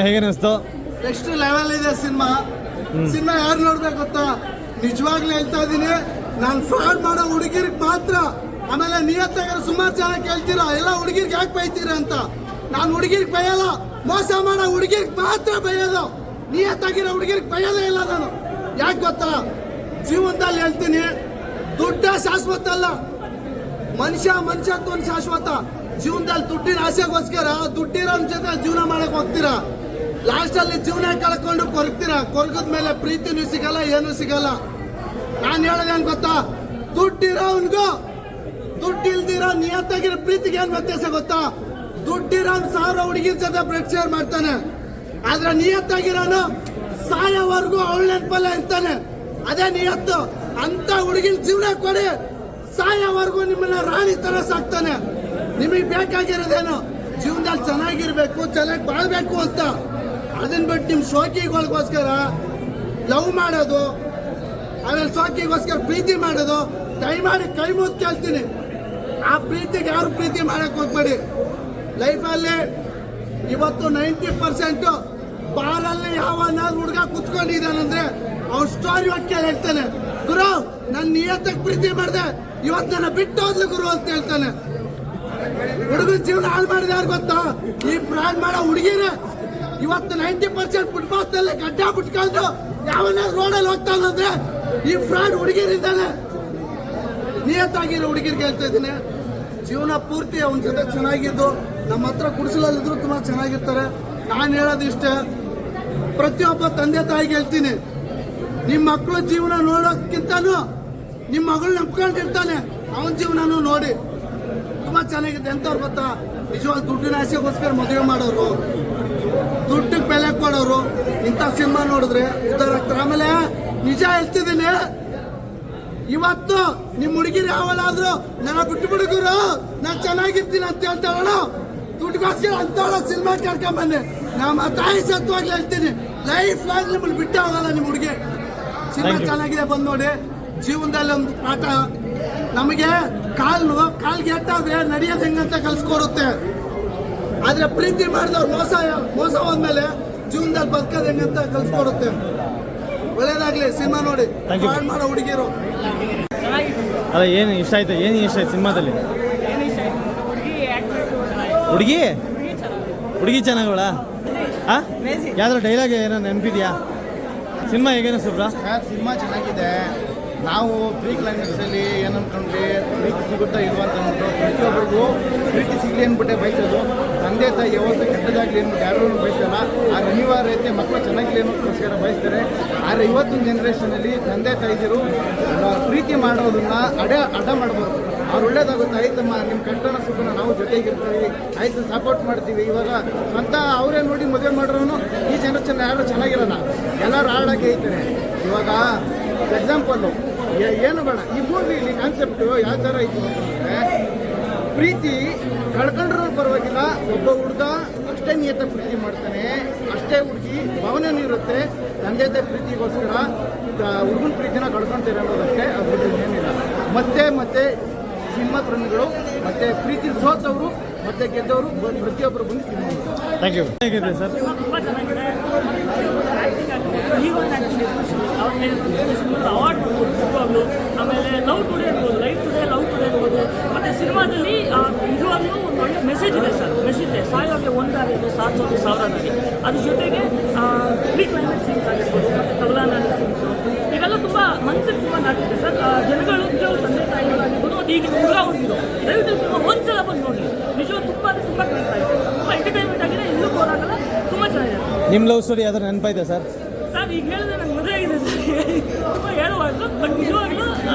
ಹೇಗೆ ಅನಿಸ್ತು? Next level ಇದೆ ಸಿನಿಮಾ. ಸಿನಿಮಾ ಯಾರು ನೋಡ್ಬೇಕು ಗೊತ್ತಾ? ನಿಜವಾಗ್ಲೂ ಹೇಳ್ತಾ ಇದೀನಿ, ನಾನು ಫ್ರಾಡ್ ಮಾಡೋ ಹುಡುಗಿರಿಗೆ ಮಾತ್ರ. ಆಮೇಲೆ ನಿಯತ್ತಾಗ ಸುಮಾರು ಜನ ಕೇಳ್ತೀರಾ ಎಲ್ಲ ಹುಡುಗಿರ್ಗೆ ಯಾಕೆ ಬೈತೀರಾ ಅಂತ. ನಾನು ಹುಡುಗಿರ್ಗೆ ಬೈಯಲ್ಲ, ಮೋಸ ಮಾಡೋ ಹುಡುಗಿರ್ಗೆ ಮಾತ್ರ ಬೈಯೋದು. ನಿಯತ್ತಾಗಿರೋ ಹುಡುಗಿರ್ಗೆ ಬೈಯೋದೇ ಇಲ್ಲ ನಾನು. ಯಾಕೆ ಗೊತ್ತಾ? ಜೀವನದಲ್ಲಿ ಹೇಳ್ತೀನಿ, ದುಡ್ಡ ಶಾಶ್ವತ ಅಲ್ಲ, ಮನುಷ್ಯತ್ವ ಶಾಶ್ವತ. ಜೀವನದಲ್ಲಿ ದುಡ್ಡಿನ ಆಸೆಗೋಸ್ಕರ ದುಡ್ಡಿರೋ ಜೊತೆ ಜೀವನ ಮಾಡಕ್ ಹೋಗ್ತೀರಾ, ಲಾಸ್ಟ್ ಅಲ್ಲಿ ಜೀವನ ಕಳ್ಕೊಂಡು ಕೊರಗ್ತೀರಾ. ಕೊರಗದ ಮೇಲೆ ಪ್ರೀತಿನೂ ಸಿಗಲ್ಲ, ಏನೂ ಸಿಗಲ್ಲ. ನಾನು ಹೇಳೋದೇನ್ ಗೊತ್ತಾ? ದುಡ್ಡಿರೋನ್ಗೂ ದುಡ್ಡು ಇಲ್ದಿರೋ ನಿಯತ್ತಾಗಿರೋ ಪ್ರೀತಿಗೆ ಏನ್ ವ್ಯತ್ಯಾಸ ಗೊತ್ತಾ? ದುಡ್ಡಿರೋ 1000 ಹುಡುಗಿರ ಜೊತೆ ಬ್ರೆಡ್ ಶೇರ್ ಮಾಡ್ತಾನೆ, ಆದ್ರೆ ನಿಯತ್ತಾಗಿರೋನು ಸಾಯೋವರೆಗೂ ಅವಳ ನೆನಪಲ್ಲ ಇರ್ತಾನೆ. ಅದೇ ನಿಯತ್ತು. ಅಂತ ಹುಡುಗಿನ ಜೀವನ ಕೊಡಿ, ಸಾಯೋವರೆಗೂ ನಿಮ್ಮನ್ನ ರಾಣಿ ತರ ಸಾಕ್ತಾನೆ. ನಿಮಗೆ ಬೇಕಾಗಿರೋದೇನು? ಜೀವನದಲ್ಲಿ ಚೆನ್ನಾಗಿರ್ಬೇಕು, ಚೆನ್ನಾಗಿ ಬಾಳ್ಬೇಕು ಅಂತ. ಅದನ್ನ ಬಿಟ್ಟು ನಿಮ್ ಶೋಕಿಗಳಿಗೋಸ್ಕರ ಲವ್ ಮಾಡೋದು, ಆಮೇಲೆ ಶೋಕಿಗೋಸ್ಕರ ಪ್ರೀತಿ ಮಾಡೋದು, ದಯಮಾಡಿ ಕೈ ಮುದ್ದು ಕೇಳ್ತೀನಿ, ಆ ಪ್ರೀತಿಗೆ ಯಾರು ಪ್ರೀತಿ ಮಾಡಕ್ ಹೋಗ್ಬೇಡಿ. ಲೈಫಲ್ಲಿ ಇವತ್ತು 90% ಬಾರಲ್ಲಿ ಯಾವನಾದ್ರು ಹುಡುಗ ಕುತ್ಕೊಂಡಿದ್ದಾನಂದ್ರೆ ಅವ್ನ ಸ್ಟೋರಿ ಹೊಕ್ಕೆ ಹೇಳ್ತಾನೆ, ಗುರು ನನ್ನ ನಿಯತ್ತಕ್ಕೆ ಪ್ರೀತಿ ಮಾಡಿದೆ, ಇವತ್ತು ನನ್ನ ಬಿಟ್ಟು ಹೋದ್ಲು ಗುರು ಅಂತ ಹೇಳ್ತಾನೆ. ಹುಡುಗನ ಜೀವನ ಹಾಳು ಮಾಡಿದ ಯಾರು ಗೊತ್ತಾ? ಈ ಫ್ರಾಡ್ ಮಾಡೋ ಹುಡುಗಿರೇ. ಇವತ್ತು 90% ಫುಟ್ಪಾತ್ನಲ್ಲಿ ಗಡ್ಡ ಬಿಟ್ಕೊಂಡು ಯಾವನಾದ್ರು ರೋಡಲ್ಲಿ ಹೋಗ್ತಾನಂದ್ರೆ ಈ ಫ್ರಾಡ್ ಹುಡುಗಿರಿದ್ದಾನೆ. ನಿಯತ್ತಾಗಿರೋ ಹುಡುಗಿರ್ಗೆ ಹೇಳ್ತಾ ಇದ್ದೀನಿ, ಜೀವನ ಪೂರ್ತಿ ಅವನ ಜೊತೆ ಚೆನ್ನಾಗಿದ್ದು ನಮ್ಮ ಹತ್ರ ಕುಡಿಸಲಲ್ಲಿದ್ರು ತುಂಬಾ ಚೆನ್ನಾಗಿರ್ತಾರೆ. ನಾನು ಹೇಳೋದು ಇಷ್ಟೇ, ಪ್ರತಿಯೊಬ್ಬ ತಂದೆ ತಾಯಿಗೆ ಹೇಳ್ತೀನಿ, ನಿಮ್ಮ ಮಕ್ಕಳ ಜೀವನ ನೋಡೋಕ್ಕಿಂತನೂ ನಿಮ್ಮ ಮಗಳು ನಂಬ್ಕೊಂಡಿರ್ತಾನೆ, ಅವನ ಜೀವನನೂ ನೋಡಿ. ತುಂಬಾ ಚೆನ್ನಾಗಿದೆ. ಎಂತವ್ರು ಗೊತ್ತಾ? ನಿಜವಾಗ ದುಡ್ಡಿನ ಆಸೆಗೋಸ್ಕರ ಮದುವೆ ಮಾಡೋರು, ದುಡ್ಡಿಗೆ ಬೆಲೆ ಕೊಡೋರು ಇಂಥ ಸಿನಿಮಾ ನೋಡಿದ್ರೆ ಉದ್ದಾರ ಆಗ್ತಾರೆ. ಆಮೇಲೆ ನಿಜ ಹೇಳ್ತಿದ್ದೀನಿ, ಇವತ್ತು ನಿಮ್ ಹುಡುಗಿರು ಯಾವಲಾದ್ರು ನನ್ನ ಬಿಟ್ಟು ಬಿಡುಗರು ನಾನು ಚೆನ್ನಾಗಿರ್ತೀನಿ ಅಂತ ಹೇಳ್ತಾವಳ, ದುಡ್ಡುಗೋಸ್ಕರ ಅಂತವಳ ಸಿನಿಮಾ ಕೇಳ್ಕೊಂಬನ್ನಿ. ನಮ್ಮ ತಾಯಿ ಸತ್ವಾಗ್ಲಿ ಹೇಳ್ತೀನಿ, ಲೈಫ್ ಲಾಂಗ್ ನಿಮ್ಮನ್ನು ಬಿಟ್ಟೆ ಹೋಗಲ್ಲ ನಿಮ್ಮ ಹುಡುಗಿ. ಸಿನಿಮಾ ಚೆನ್ನಾಗಿದೆ, ಬಂದ್ ನೋಡಿ. ಜೀವನದಲ್ಲಿ ಒಂದು ಪಾಠ, ನಮಗೆ ಕಾಲ್ಗೆ ಎಟ್ಟಾದ್ರೆ ನಡೆಯೋದು ಹೆಂಗಂತ ಕಲ್ಸ್ಕೊಡುತ್ತೆ. ಆದ್ರೆ ಪ್ರೀತಿ ಮಾಡಿದವ್ರು ಮೋಸ ಹೋದ್ಮೇಲೆ ಜೀವನದಲ್ಲಿ ಬದುಕೋದು ಹೆಂಗಂತ ಕಲ್ಸ್ಕೊಡುತ್ತೆ. ಒಳ್ಳೇದಾಗ್ಲಿ, ಸಿನಿಮಾ ನೋಡಿ. ಫ್ರಾಡ್ ಮಾಡೋ ಹುಡುಗಿರು. ಅಲ್ಲ, ಏನು ಇಷ್ಟ ಆಯ್ತು? ಏನು ಇಷ್ಟ ಆಯ್ತು ಸಿನಿಮಾದಲ್ಲಿ? ಹುಡುಗಿ ಚೆನ್ನಾಗವಳ? ಯಾವ್ದಾರ ಡೈಲಾಗ್ ಏನೋ ನೆನಪಿದ್ಯಾ? ಸಿನಿಮಾ ಹೇಗೇನಿಸ್ತು ಬ್ರಾ? ಸಿನಿಮಾ ಚೆನ್ನಾಗಿದೆ. ನಾವು ಪ್ರೀ ಕ್ಲೈಮ್ಯಾಕ್ಸಲ್ಲಿ ಏನು ಅನ್ಕೊಂಡ್ವಿ, ಪ್ರೀತಿ ಸಿಗುತ್ತಾ ಇಲ್ವಾ ಅಂತ ಅಂದ್ಬಿಟ್ಟು ಪ್ರತಿಯೊಬ್ಬರಿಗೂ ಪ್ರೀತಿ ಸಿಗಲಿ ಅಂದ್ಬಿಟ್ಟೆ ಬಯಸೋದು. ತಂದೆ ತಾಯಿ ಯಾವತ್ತೂ ಕೆಟ್ಟದಾಗಲಿ ಅಂದ್ಬಿಟ್ಟು ಯಾರೂ ಬಯಸಲ್ಲ. ಆ ಅನಿವಾರ್ಯತೆ ಮಕ್ಕಳು ಚೆನ್ನಾಗಿಲಿ ಅನ್ನೋದಕ್ಕೋಸ್ಕರ ಬಯಸ್ತಾರೆ. ಆದರೆ ಇವತ್ತಿನ ಜನ್ರೇಷನಲ್ಲಿ ತಂದೆ ತಾಯಿದಿರು ಪ್ರೀತಿ ಮಾಡೋದನ್ನ ಅಡ್ಡ ಮಾಡ್ಬೋದು. ಅವ್ರು ಒಳ್ಳೇದಾಗುತ್ತೆ, ಆಯ್ತಮ್ಮ ನಿಮ್ಮ ಕಷ್ಟನ ಸುಖನ ನಾವು ಜೊತೆಗಿರ್ತೀವಿ, ಆಯ್ತು ಸಪೋರ್ಟ್ ಮಾಡ್ತೀವಿ. ಇವಾಗ ಸ್ವಂತ ಅವರೇ ನೋಡಿ ಮದುವೆ ಮಾಡೋನು ಈ ಜನ್ರೇಷನ್ ಯಾರು ಚೆನ್ನಾಗಿರೋಣ, ಎಲ್ಲರೂ ಹಾಳಾಗಿ ಐತಾರೆ. ಇವಾಗ ಎಕ್ಸಾಂಪಲ್ಲು ಏನು ಬೇಡ, ಈ ಮೂವಿಲಿ ಕಾನ್ಸೆಪ್ಟು ಯಾವ ಥರ ಇತ್ತು ಅಂತಂದರೆ, ಪ್ರೀತಿ ಕಳ್ಕೊಂಡ್ರೂ ಪರವಾಗಿಲ್ಲ, ಒಬ್ಬ ಹುಡುಗ ಅಷ್ಟೇ ನಿಯತ್ತ ಪ್ರೀತಿ ಮಾಡ್ತಾನೆ, ಅಷ್ಟೇ ಹುಡುಗಿ ಭಾವನೆನೂ ಇರುತ್ತೆ. ತಂದೆ ತಾಯಿ ಪ್ರೀತಿಗೋಸ್ಕರ ಹುಡುಗನ ಪ್ರೀತಿನ ಕಳ್ಕೊಳ್ತಾರೆ ಅನ್ನೋದಷ್ಟೇ, ಅದ್ರ ಏನಿಲ್ಲ. ಮತ್ತೆ ಸಿನಿಮಾ ಪ್ರೇಮಿಗಳು ಮತ್ತೆ ಪ್ರೀತಿ ಸೋತವರು ಮತ್ತೆ ಗೆದ್ದವರು ಪ್ರತಿಯೊಬ್ಬರು ಬಂದು ಸಿನಿಮಾ. Thank you. ಹೇಗಿದೆ ಸರ್? ತುಂಬ ಚೆನ್ನಾಗಿದೆ. ಅವಾರ್ಡ್ ಕೊಡ್ಬೋದು. ಆಮೇಲೆ ಲವ್ ಟುಡೇ ಇರ್ಬೋದು, ಲೈಫ್ ಟುಡೇ ಲವ್ ಟುಡೇ ಇರ್ಬೋದು. ಮತ್ತು ಸಿನಿಮಾದಲ್ಲಿ ನಿಜವಾಗ್ಲೂ ಒಂದು ಒಳ್ಳೆ ಮೆಸೇಜ್ ಇದೆ ಸರ್. ಮೆಸೇಜ್ ಇದೆ, ಸಾಯೋಗೆ ಒಂದಾಗಿದೆ, ಸಾಧಿಸೋದು 1000 ಅದ್ರ ಜೊತೆಗೆ ಪ್ರೀ ಕ್ಲೈಮ್ಯಾಕ್ಸ್ ಸೀನ್ಸ್ ಆಗಿರ್ಬೋದು, ಮತ್ತು ತಬಲಾನಾಡಿ ಸೀನ್ಸು, ಇವೆಲ್ಲ ತುಂಬ ಮನಸ್ಸಿಗೆ ತುಂಬ ನಾಟಿದೆ ಸರ್. ಜನಗಳು ನಿಜವಾಗ್ಲೂ ತಂದೆ ತಾಯಿಗಳಾಗಿರ್ಬೋದು, ಮತ್ತು ಈಗಿನ ಹುಡುಗ ಹುಡುಗಿರು ದಯವಿಟ್ಟು ಸಿನಿಮಾ ಒಂದ್ಸಲ ಬಂದು ನೋಡಿ. ನಿಜವಾಗ ತುಂಬ ಕಲಿತಾ ಇದೆ, ತುಂಬ ಎಂಟರ್ಟೈನ್ಮೆಂಟ್ ಆಗಿದೆ, ಇನ್ನೂ ಬೋರಾಗಲ್ಲ, ತುಂಬ ಚೆನ್ನಾಗಿದೆ. ನಿಮ್ಮ ಲವ್ ಸ್ಟೋರಿ ಯಾವ್ದಾರು ನೆನಪಾಯ್ತಾ ಸರ್? ಸರ್ ಈಗ ಹೇಳಿದ್ರೆ ನಂಗೆ ಮದುವೆ ಆಗಿದೆ ತುಂಬ ಹೇಳುವಾಗಲು, ಬಟ್ ನಿಜವಾಗ್ಲೂ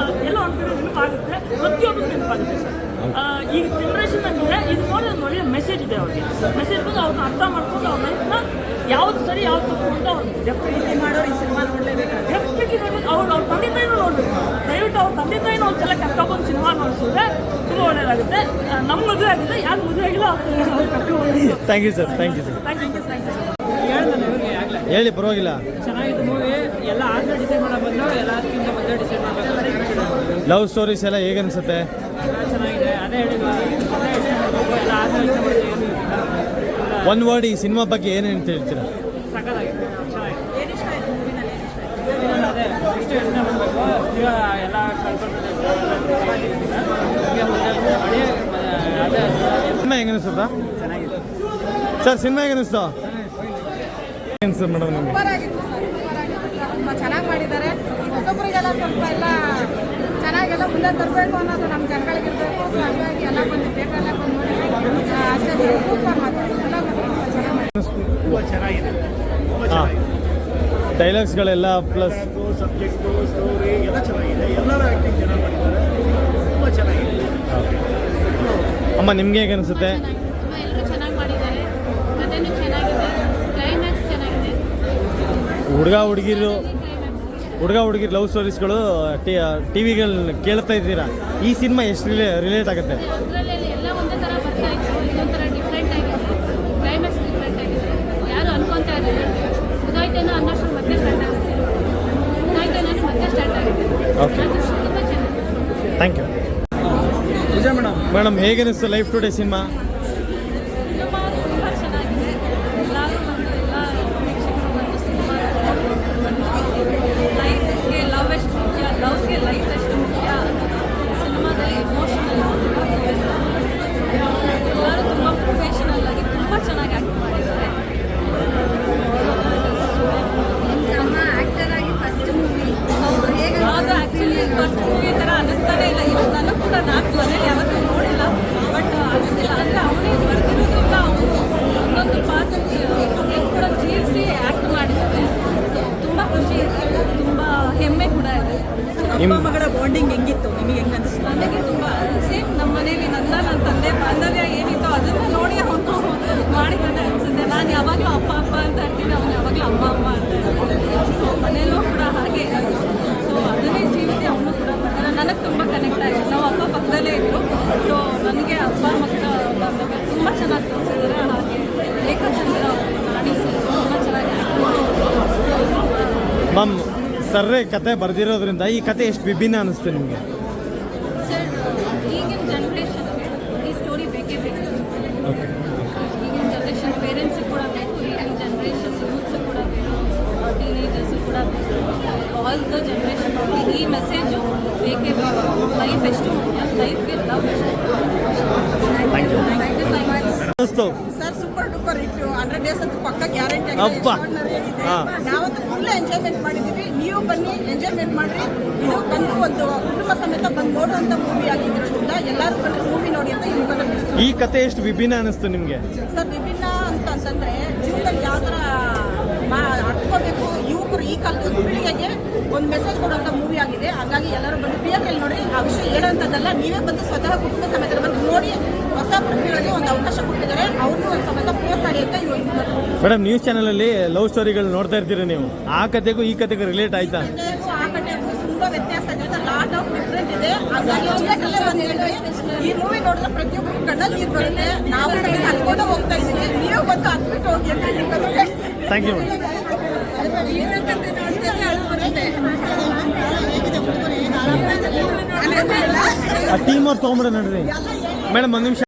ಎಲ್ಲ ಒಂದು ಕಡೆ ನೆನಪಾಗುತ್ತೆ, ಪ್ರತಿಯೊಬ್ಬರು ನೆನಪಾಗುತ್ತೆ ಸರ್. ಈಗ ಜನ್ರೇಷನ್ ಆಗಿದೆ, ಇದು ನೋಡಿ ಒಂದು ಒಳ್ಳೆಯ ಮೆಸೇಜ್ ಇದೆ ಅವ್ರಿಗೆ. ಮೆಸೇಜ್ ಬಂದು ಅವ್ರನ್ನ ಅರ್ಥ ಮಾಡ್ಕೊಂಡು ಅವ್ರ ಲೈಫ್ನ ಯಾವ್ದು ಸರಿ ಯಾವ್ದು ತಪ್ಪು ಅಂತ ಅವ್ರು ಡೆಫಿನೆಟ್ಲಿ ಮಾಡೋರು ಈ ಸಿನಿಮಾ ನೋಡಲೇಬೇಕು. ಡೆಫಿನೆಟ್ಲಿ ನೋಡ್ಬೇಕು. ಅವ್ರ ತಂದೆ ತಾಯಿನೂ ನೋಡ್ಬೇಕು. ದಯವಿಟ್ಟು ಅವ್ರ ತಂದೆ ತಾಯಿನ ಒಂದು ಸಲ ಕರ್ಕೊಂಡ್ಬಂದು ಸಿನಿಮಾ ನೋಡಿಸಿದ್ರೆ ತುಂಬ ಒಳ್ಳೆಯದಾಗುತ್ತೆ. ನಮ್ಮ ಮದುವೆ ಆಗಿದೆ, ಯಾರು ಮದುವೆ ಆಗಿಲ್ಲ ಅವ್ರು ಕರ್ಕೊಂಡು. Thank you sir. Thank you sir. Thank you sir. ಹೇಳಿ, ಪರವಾಗಿಲ್ಲ. ಚೆನ್ನಾಗಿತ್ತು ಮೂವಿ. ಎಲ್ಲ ಆದ್ಮೇಲೆ ಡಿಸೈಡ್ ಮಾಡೋ ಬಂದು ಎಲ್ಲದಕ್ಕಿಂತ ಮೊದಲೇ ಡಿಸೈಡ್ ಮಾಡಬೇಕು. ಲವ್ ಸ್ಟೋರೀಸ್ ಎಲ್ಲ ಹೇಗೆ ಅನಿಸುತ್ತೆ? ಚೆನ್ನಾಗಿದೆ. ಅದೇ ಹೇಳಿದ್ವಿ, ಎಲ್ಲ ಆದ್ಮೇಲೆ ಇಷ್ಟ ಮಾಡ್ತೀವಿ. ಒಂದು ವರ್ಡ್ ಈ ಸಿನಿಮಾ ಬಗ್ಗೆ ಏನೇನು ಹೇಳ್ತೀರಾ? ಸಕ್ಕತ್ತಾಗಿದೆ, ಚೆನ್ನಾಗಿದೆ. ಅದೇ ಇಷ್ಟು ಯೋಚನೆ ಮಾಡಬೇಕು ಈಗ ಎಲ್ಲ ಅದೇ ಸಿನಿಮಾ ಹೆಂಗೆ ಅನಿಸ್ತದ? ಚೆನ್ನಾಗಿದೆ ಸರ್ ಸಿನಿಮಾ ಹೆಂಗೆ ಅನಿಸ್ತು? ಸರ್ ಮೇಡಮ್ ನಿಮಗೆ ಸೂಪರ್ ಆಗಿತ್ತು ಸರ್, ಸೂಪರ್ ಆಗಿತ್ತು ಸರ್. ತುಂಬ ಚೆನ್ನಾಗಿ ಮಾಡಿದ್ದಾರೆ. ಹೊಸಬ್ರಿಗೆಲ್ಲ ಸ್ವಲ್ಪ ಎಲ್ಲ ಚೆನ್ನಾಗೆಲ್ಲ ಮುಂದೆ ತರಬೇಕು ಅನ್ನೋದು ನಮ್ಮ ಜನಗಳಿಗಿರ್ಬೇಕು. ಸೊ ಹಾಗಾಗಿ ಎಲ್ಲ ಬಂದು ಥಿಯೇಟ್ರಲ್ಲೇ ಬಂದು ನೋಡಿ ಅಷ್ಟೇ ಸರ್. ಸೂಪರ್ ಮಾತ್ರ ಎಲ್ಲ ಮಾತ್ರ ತುಂಬ ಚೆನ್ನಾಗಿದೆ. ಹಾಂ, ಡೈಲಾಗ್ಸ್ಗಳೆಲ್ಲ ಪ್ಲಸ್ ಸಬ್ಜೆಕ್ಟು ಸ್ಟೋರಿ ಎಲ್ಲ ಚೆನ್ನಾಗಿದೆ. ಎಲ್ಲರ ಆ್ಯಕ್ಟಿಂಗ್ ಚೆನ್ನಾಗಿ ಮಾಡಿದ್ದಾರೆ, ತುಂಬ ಚೆನ್ನಾಗಿದೆ. ಅಮ್ಮ ನಿಮ್ಗೆ ಹೇಗೆ ಅನಿಸುತ್ತೆ? ಎಲ್ಲರೂ ಚೆನ್ನಾಗಿ ಮಾಡಿದ್ದಾರೆ, ಕಥೆನೂ ಚೆನ್ನಾಗಿದೆ, ಕ್ಲೈಮ್ಯಾಕ್ಸ್ ಚೆನ್ನಾಗಿದೆ. ಹುಡುಗ ಹುಡುಗಿರು ಲವ್ ಸ್ಟೋರೀಸ್ಗಳು ಟಿವಿಗಳು ಕೇಳ್ತಾ ಇದ್ದೀರಾ, ಈ ಸಿನಿಮಾ ಎಷ್ಟು ರಿಲೇಟ್ ಆಗುತ್ತೆ? ಅದರಲ್ಲಿ ಎಲ್ಲ ಒಂದೇ ಥರ ಬರ್ತಾ ಇತ್ತು, ಇದೊಂಥರ ಡಿಫ್ರೆಂಟ್ ಆಗಿದೆ, ಕ್ಲೈಮ್ಯಾಕ್ಸ್ ಡಿಫ್ರೆಂಟ್ ಆಗಿದೆ. ಯಾರು ಅನ್ಕೊಂತಾ ಇದ್ದಾರೆ ಮುಗಾಯ್ತೇನೋ ಅನ್ನೋಷ್ಟು ಮತ್ತೆ ಸ್ಟಾರ್ಟ್ ಆಗುತ್ತೆ, ಮುಗಾಯ್ತೇನೋ ಮತ್ತೆ ಸ್ಟಾರ್ಟ್ ಆಗುತ್ತೆ. Okay. ಅದು ತುಂಬ ಚೆನ್ನಾಗಿದೆ. Thank you. ನಿಜ ಮೇಡಮ್. ಮೇಡಮ್ ಹೇಗೆ ಅನಿಸ್ತು ಲೈಫ್ ಟುಡೇ ಸಿನಿಮಾ? ಸಿನಿಮಾ ತುಂಬ ಚೆನ್ನಾಗಿದೆ. ಎಲ್ಲರೂ ಬಂದು ಎಲ್ಲ ಪ್ರೇಕ್ಷಕರು ಬಂದು ಸಿನಿಮಾ ಲೈಫ್ಗೆ ಲವ್ ಎಷ್ಟು ಮುಖ್ಯ, ಲವ್ಗೆ ಲೈಫ್ ಎಷ್ಟು ಮುಖ್ಯ, ಸಿನಿಮಾದಲ್ಲಿ ಎಮೋಷನಲ್ ಎಲ್ಲರೂ ತುಂಬ ಪ್ರೊಫೆಷನಲ್ ಆಗಿ ತುಂಬ ಚೆನ್ನಾಗಿ ಆ್ಯಕ್ಟ್ ಮಾಡಿದ್ದಾರೆ. ಆ್ಯಕ್ಟರ್ ಆಗಿ ಫಸ್ಟ್ ಮೂವಿ ಅದು ಆ್ಯಕ್ಚುಲಿ ಫಸ್ಟ್ ಮೂವಿ ಥರ ಅನ್ನಿಸ್ತಾನೆ ಇಲ್ಲ. ಇವಾಗ ನನಗೆ ಕೂಡ ನಾಲ್ಕು ಮನೇಲಿ ಯಾವತ್ತೂ ನೋಡಿಲ್ಲ, ಬಟ್ ಅನಿಸಿಲ್ಲ. ಅಂದರೆ ಅವನೇ ಬರ್ತಿರೋದ್ರಿಂದ ಅವನು ಒಂದೊಂದು ಪಾತ್ರ ಕೂಡ ಜೀವಿಸಿ ಆ್ಯಕ್ಟ್ ಮಾಡಿದ್ದಾರೆ. ತುಂಬ ಖುಷಿ ಇದೆ, ತುಂಬ ಹೆಮ್ಮೆ ಕೂಡ ಇದೆ. ನಿಮ್ಮ ಮಗಳ ಬಾಂಡಿಂಗ್ ಹೆಂಗಿತ್ತು ನಿಮಗೆ? ಹೆಂಗೆ ಅನಿಸ್ತು? ನನಗೆ ತುಂಬ ಸೇಮ್ ನಮ್ಮ ಮನೇಲಿ ನನ್ನ ತಂದೆ ಬಾಂಧವ್ಯ ಏನಿತ್ತು ಅದನ್ನು ನೋಡಿ ಅವನು ಮಾಡಿದ್ದಾನೆ ಅನಿಸುತ್ತೆ. ನಾನು ಯಾವಾಗಲೂ ಅಪ್ಪ ಅಪ್ಪ ಅಂತ ಹೇಳ್ತೀನಿ, ಅವನು ಯಾವಾಗಲೂ ಅಮ್ಮ ಅಮ್ಮ ಅಂತ ಹೇಳ್ತಾನೆ. ಸೊ ಮನೆಯಲ್ಲೂ ಕೂಡ ಹಾಗೆ, ಸೊ ಅದನ್ನೇ ಜೀವಿಸಿ ಅವನು ಕೂಡ ಬರ್ತಾನೆ. ನನಗೆ ತುಂಬ ಕನೆಕ್ಟ್ ಆಗಿದೆ. ನಾವು ಅಪ್ಪ ಪಕ್ಕದಲ್ಲೇ ಇದ್ದರು, ಸೊ ನನಗೆ ಅಪ್ಪ ಮಕ್ಕಳ ಬಾಂಧವ್ಯ ತುಂಬ ಚೆನ್ನಾಗಿ ತೋರಿಸಿದ್ದಾರೆ. ಹಾಗೆ ಏಕಚಂದ್ರ ನಾಡಿಸಿ ತುಂಬ ಚೆನ್ನಾಗಿ ಮ್ಯಾಮ್ ಸರ್ರೇ ಕತೆ ಬರೆದಿರೋದ್ರಿಂದ ಈ ಕತೆ ಎಷ್ಟು ವಿಭಿನ್ನ ಅನಿಸ್ತು ನಿಮಗೆ? ಸರ್, ಈಗಿನ ಜನ್ರೇಷನ್ ಈ ಸ್ಟೋರಿ ಬೇಕೇ ಬೇಕು. ಓಕೆ, ಈಗಿನ ಜನ್ರೇಷನ್ ಪೇರೆಂಟ್ಸ್ ಕೂಡ ಬೇಕು, ಈಗಿನ ಜನ್ರೇಷನ್ ಯೂತ್ಸ್ ಕೂಡ ಬೇಕು, ಟೀನೇಜರ್ಸ್ ಕೂಡ ಬೇಕು. ಆಲ್ ದ ಜನ್ರೇಷನ್ ಈ ಮೆಸೇಜು ಬೇಕೇ ಬೇಕು. ಲೈಫ್ ಎಷ್ಟು ಮುಖ್ಯ, ಲೈಫ್ಗೆ ಲವ್ ಎಷ್ಟು ಥ್ಯಾಂಕ್ ಯು ಸೊ ಮಚ್. ಅನಿಸ್ತು ಸರ್ ಸೂಪರ್ ಡೂಪರ್ ಇಟ್ಟು 100 ಡೇಸ್ ಅಂತೂ ಪಕ್ಕ ಗ್ಯಾರಂಟಿ ಅಬ್ಬಾ. ಹಾ. ನಾವಂತೂ ಫುಲ್ ಎಂಜಾಯ್ಮೆಂಟ್ ಮಾಡಿದ್ದೀವಿ. ನೀವು ಬನ್ನಿ ಎಂಜಾಯ್ಮೆಂಟ್ ಮಾಡಿರಿ. ಇದು ಬಂದು ಒಂದು ಕುಟುಂಬ ಸಮೇತ ಬಂದು ನೋಡುವಂಥ ಮೂವಿ ಆಗಿರೋದ್ರಿಂದ ಎಲ್ಲರೂ ಬಂದು ಮೂವಿ ನೋಡಿ ಅಂತ ಇವಾಗ ಈ ಕತೆ ಎಷ್ಟು ವಿಭಿನ್ನ ಅನಿಸ್ತು ನಿಮಗೆ? ಸರ್ ವಿಭಿನ್ನ ಅಂತಂದ್ರೆ ಜೀವನದಲ್ಲಿ ಯಾವ ಥರ ಅರ್ತ್ಕೋಬೇಕು ಯುವಕರು ಈ ಕಾಲದ ಪೀಳಿಗೆಗೆ ಒಂದು ಮೆಸೇಜ್ ಕೊಡುವಂಥ ಮೂವಿ ಆಗಿದೆ. ಹಾಗಾಗಿ ಎಲ್ಲರೂ ಬಂದು ಥಿಯೇಟ್ರಲ್ಲಿ ನೋಡಿ. ಆ ವಿಷಯ ಹೇಳೋಂಥದ್ದಲ್ಲ, ನೀವೇ ಬಂದು ಸ್ವತಃ ಕುಟುಂಬ ಸಮೇತ ಬಂದು ನೋಡಿ ಹೊಸ ಪ್ರತಿಭೆಗಳಿಗೆ ಒಂದು ಅವಕಾಶ ಕೊಟ್ಟಿದ್ದಾರೆ. ಅವ್ರನ್ನೂ ಒಂದು ಸಮೇತ ಪ್ರೋತ್ಸಾಹಿ ಅಂತ ಈ ಒಂದು ಮೇಡಮ್ ನ್ಯೂಸ್ ಚಾನಲಲ್ಲಿ ಲವ್ ಸ್ಟೋರಿಗಳು ನೋಡ್ತಾ ಇರ್ತೀರಿ ನೀವು, ಆ ಕತೆಗೂ ಈ ಕತೆಗೂ ರಿಲೇಟ್ ಆಯ್ತಾ? ಆ ಕಡೆಗೂ ತುಂಬ ವ್ಯತ್ಯಾಸ ಇದೆ, ಲಾಟ್ ಆಫ್ ಡಿಫ್ರೆಂಟ್ ಇದೆ. ಹಾಗಾಗಿ ಥಿಯೇಟ್ರಲ್ಲೇ ಒಂದು ಹೇಳಿ ಈ ಮೂವಿ ನೋಡಿದ್ರೆ ಪ್ರತಿಯೊಬ್ಬರು ಕಣ್ಣಲ್ಲಿ ನೀರು ಬರುತ್ತೆ. ನಾವು ಸಮೇತ ಹತ್ಕೊಂಡು ಹೋಗ್ತಾ ಇದ್ದೀವಿ, ನೀವು ಬಂದು ಹತ್ಬಿಟ್ಟು ಹೋಗಿ ಅಂತ ಹೇಳ್ತಾರೆ. Thank you madam. ಆ ಟೀಮ್ ಅವ್ರು ತೊಗೊಂಬಿಡ ನೋಡ್ರಿ ಮೇಡಮ್, ಒಂದು ನಿಮಿಷ.